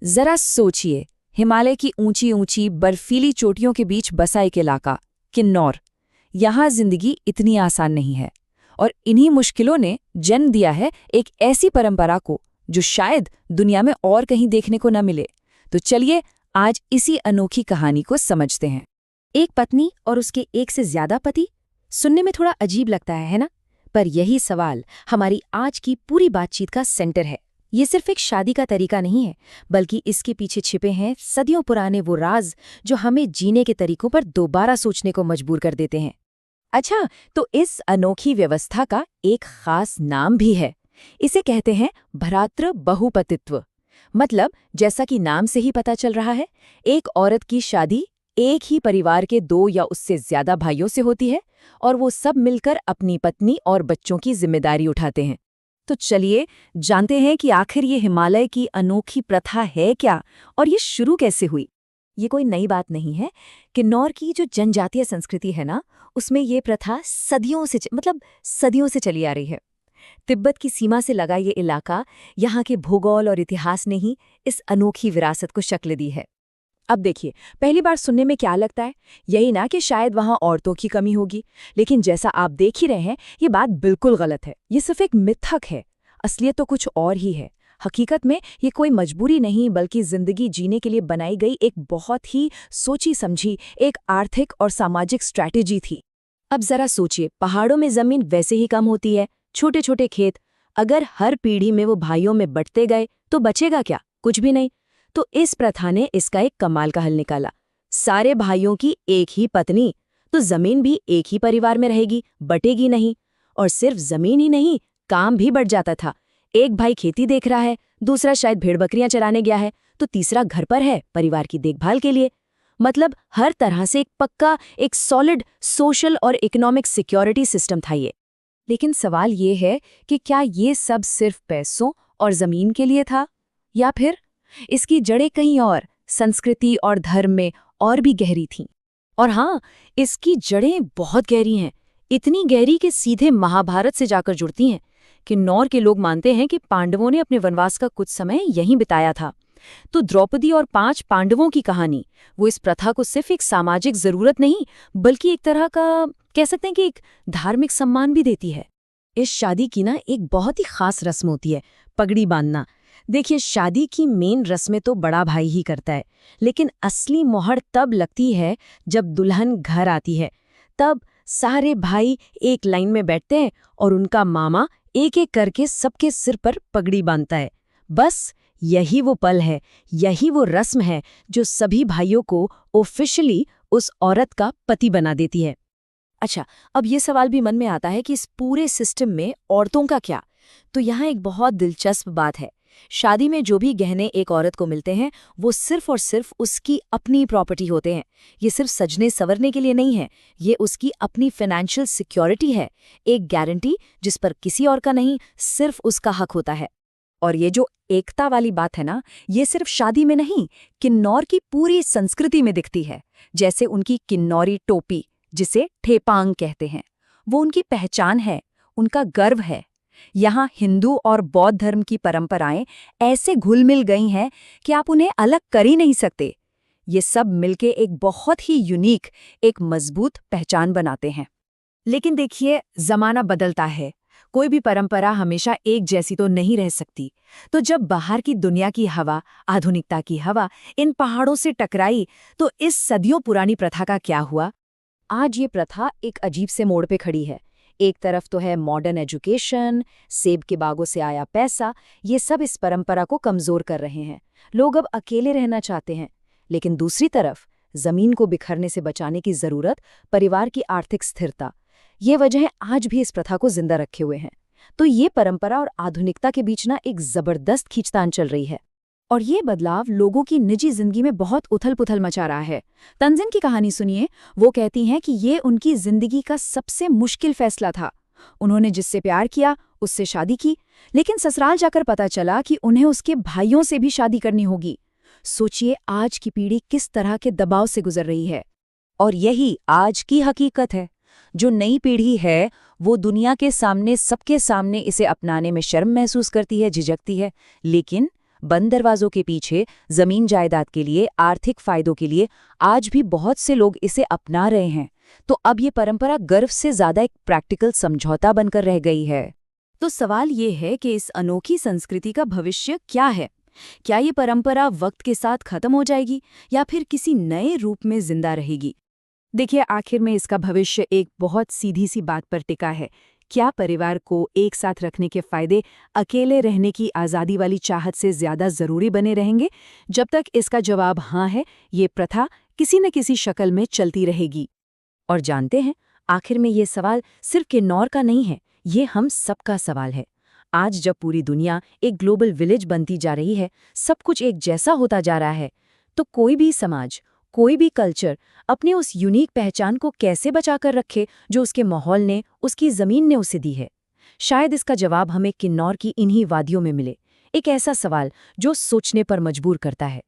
जरा सोचिए, हिमालय की ऊंची ऊंची बर्फीली चोटियों के बीच बसा एक इलाका, किन्नौर। यहाँ जिंदगी इतनी आसान नहीं है, और इन्हीं मुश्किलों ने जन्म दिया है एक ऐसी परंपरा को जो शायद दुनिया में और कहीं देखने को न मिले। तो चलिए आज इसी अनोखी कहानी को समझते हैं। एक पत्नी और उसके एक से ज्यादा पति, सुनने में थोड़ा अजीब लगता है ना? पर यही सवाल हमारी आज की पूरी बातचीत का सेंटर है। ये सिर्फ एक शादी का तरीका नहीं है, बल्कि इसके पीछे छिपे हैं सदियों पुराने वो राज जो हमें जीने के तरीकों पर दोबारा सोचने को मजबूर कर देते हैं। अच्छा, तो इस अनोखी व्यवस्था का एक खास नाम भी है। इसे कहते हैं भ्रातृ बहुपतित्व। मतलब जैसा कि नाम से ही पता चल रहा है, एक औरत की शादी एक ही परिवार के 2 या उससे ज्यादा भाइयों से होती है, और वो सब मिलकर अपनी पत्नी और बच्चों की जिम्मेदारी उठाते हैं। तो चलिए जानते हैं कि आखिर ये हिमालय की अनोखी प्रथा है क्या, और ये शुरू कैसे हुई। ये कोई नई बात नहीं है। किन्नौर की जो जनजातीय संस्कृति है ना, उसमें ये प्रथा सदियों से चली आ रही है। तिब्बत की सीमा से लगा ये इलाका, यहाँ के भूगोल और इतिहास ने ही इस अनोखी विरासत को शक्ल दी है। अब देखिए, पहली बार सुनने में क्या लगता है, यही ना कि शायद वहाँ औरतों की कमी होगी। लेकिन जैसा आप देख ही रहे हैं, ये बात बिल्कुल गलत है। ये सिर्फ एक मिथक है। असलियत तो कुछ और ही है। हकीकत में ये कोई मजबूरी नहीं, बल्कि जिंदगी जीने के लिए बनाई गई एक बहुत ही सोची समझी एक आर्थिक और सामाजिक स्ट्रैटेजी थी। अब जरा सोचिए, पहाड़ों में जमीन वैसे ही कम होती है, छोटे छोटे खेत। अगर हर पीढ़ी में वो भाइयों में बंटते गए तो बचेगा क्या? कुछ भी नहीं। तो इस प्रथा ने इसका एक कमाल का हल निकाला। सारे भाइयों की एक ही पत्नी, तो जमीन भी एक ही परिवार में रहेगी, बटेगी नहीं। और सिर्फ जमीन ही नहीं, काम भी बढ़ जाता था। एक भाई खेती देख रहा है, दूसरा शायद भेड़ बकरियां चराने गया है, तो तीसरा घर पर है परिवार की देखभाल के लिए। मतलब हर तरह से एक पक्का, एक सॉलिड सोशल और इकोनॉमिक सिक्योरिटी सिस्टम था ये। लेकिन सवाल ये है कि क्या ये सब सिर्फ पैसों और जमीन के लिए था, या फिर इसकी जड़ें कहीं और, संस्कृति और धर्म में और भी गहरी थीं। और हाँ, इसकी जड़ें बहुत गहरी हैं, इतनी गहरी कि सीधे महाभारत से जाकर जुड़ती हैं। किन्नौर के लोग मानते हैं कि पांडवों ने अपने वनवास का कुछ समय यहीं बिताया था। तो द्रौपदी और 5 पांडवों की कहानी, वो इस प्रथा को सिर्फ एक सामाजिक जरूरत नहीं, बल्कि एक तरह का, कह सकते हैं कि एक धार्मिक सम्मान भी देती है। इस शादी की ना एक बहुत ही खास रस्म होती है, पगड़ी बांधना। देखिए, शादी की मेन रस्में तो बड़ा भाई ही करता है, लेकिन असली मोहर तब लगती है जब दुल्हन घर आती है। तब सारे भाई एक लाइन में बैठते हैं और उनका मामा एक एक करके सबके सिर पर पगड़ी बांधता है। बस यही वो पल है, यही वो रस्म है जो सभी भाइयों को ऑफिशियली उस औरत का पति बना देती है। अच्छा, अब ये सवाल भी मन में आता है कि इस पूरे सिस्टम में औरतों का क्या? तो यहाँ एक बहुत दिलचस्प बात है। शादी में जो भी गहने एक औरत को मिलते हैं, वो सिर्फ और सिर्फ उसकी अपनी प्रॉपर्टी होते हैं। ये सिर्फ सजने संवरने के लिए नहीं है, ये उसकी अपनी फाइनेंशियल सिक्योरिटी है, एक गारंटी जिस पर किसी और का नहीं, सिर्फ उसका हक होता है। और ये जो एकता वाली बात है ना, ये सिर्फ शादी में नहीं, किन्नौर की पूरी संस्कृति में दिखती है। जैसे उनकी किन्नौरी टोपी, जिसे ठेपांग कहते हैं, वो उनकी पहचान है, उनका गर्व है। यहाँ हिंदू और बौद्ध धर्म की परंपराएं ऐसे घुल मिल गई हैं कि आप उन्हें अलग कर ही नहीं सकते। ये सब मिलके एक बहुत ही यूनिक, एक मजबूत पहचान बनाते हैं। लेकिन देखिए, जमाना बदलता है, कोई भी परंपरा हमेशा एक जैसी तो नहीं रह सकती। तो जब बाहर की दुनिया की हवा, आधुनिकता की हवा इन पहाड़ों से टकराई, तो इस सदियों पुरानी प्रथा का क्या हुआ? आज ये प्रथा एक अजीब से मोड़ पे खड़ी है। एक तरफ तो है मॉडर्न एजुकेशन, सेब के बागों से आया पैसा, ये सब इस परंपरा को कमजोर कर रहे हैं। लोग अब अकेले रहना चाहते हैं। लेकिन दूसरी तरफ जमीन को बिखरने से बचाने की जरूरत, परिवार की आर्थिक स्थिरता, ये वजह आज भी इस प्रथा को जिंदा रखे हुए हैं। तो ये परंपरा और आधुनिकता के बीच ना एक जबरदस्त खींचतान चल रही है। और ये बदलाव लोगों की निजी जिंदगी में बहुत उथल-पुथल मचा रहा है। तंजिन की कहानी सुनिए। वो कहती हैं कि ये उनकी जिंदगी का सबसे मुश्किल फैसला था। उन्होंने जिससे प्यार किया, उससे शादी की, लेकिन ससुराल जाकर पता चला कि उन्हें उसके भाइयों से भी शादी करनी होगी। सोचिए, आज की पीढ़ी किस तरह के दबाव से गुजर रही है। और यही आज की हकीकत है। जो नई पीढ़ी है, वो दुनिया के सामने, सबके सामने इसे अपनाने में शर्म महसूस करती है, झिझकती है। लेकिन बंद दरवाजों के पीछे जमीन जायदाद के लिए, आर्थिक फायदों के लिए आज भी बहुत से लोग इसे अपना रहे हैं। तो अब ये परंपरा गर्व से ज्यादा एक प्रैक्टिकल समझौता बनकर रह गई है। तो सवाल ये है कि इस अनोखी संस्कृति का भविष्य क्या है? क्या ये परंपरा वक्त के साथ खत्म हो जाएगी या फिर किसी नए रूप में जिंदा रहेगी? देखिए, आखिर में इसका भविष्य एक बहुत सीधी सी बात पर टिका है। क्या परिवार को एक साथ रखने के फायदे अकेले रहने की आज़ादी वाली चाहत से ज्यादा जरूरी बने रहेंगे? जब तक इसका जवाब हाँ है, ये प्रथा किसी न किसी शक्ल में चलती रहेगी। और जानते हैं, आखिर में ये सवाल सिर्फ किन्नौर का नहीं है, ये हम सबका सवाल है। आज जब पूरी दुनिया एक ग्लोबल विलेज बनती जा रही है, सब कुछ एक जैसा होता जा रहा है, तो कोई भी समाज, कोई भी कल्चर अपने उस यूनिक पहचान को कैसे बचाकर रखे जो उसके माहौल ने, उसकी ज़मीन ने उसे दी है? शायद इसका जवाब हमें किन्नौर की इन्हीं वादियों में मिले। एक ऐसा सवाल जो सोचने पर मजबूर करता है।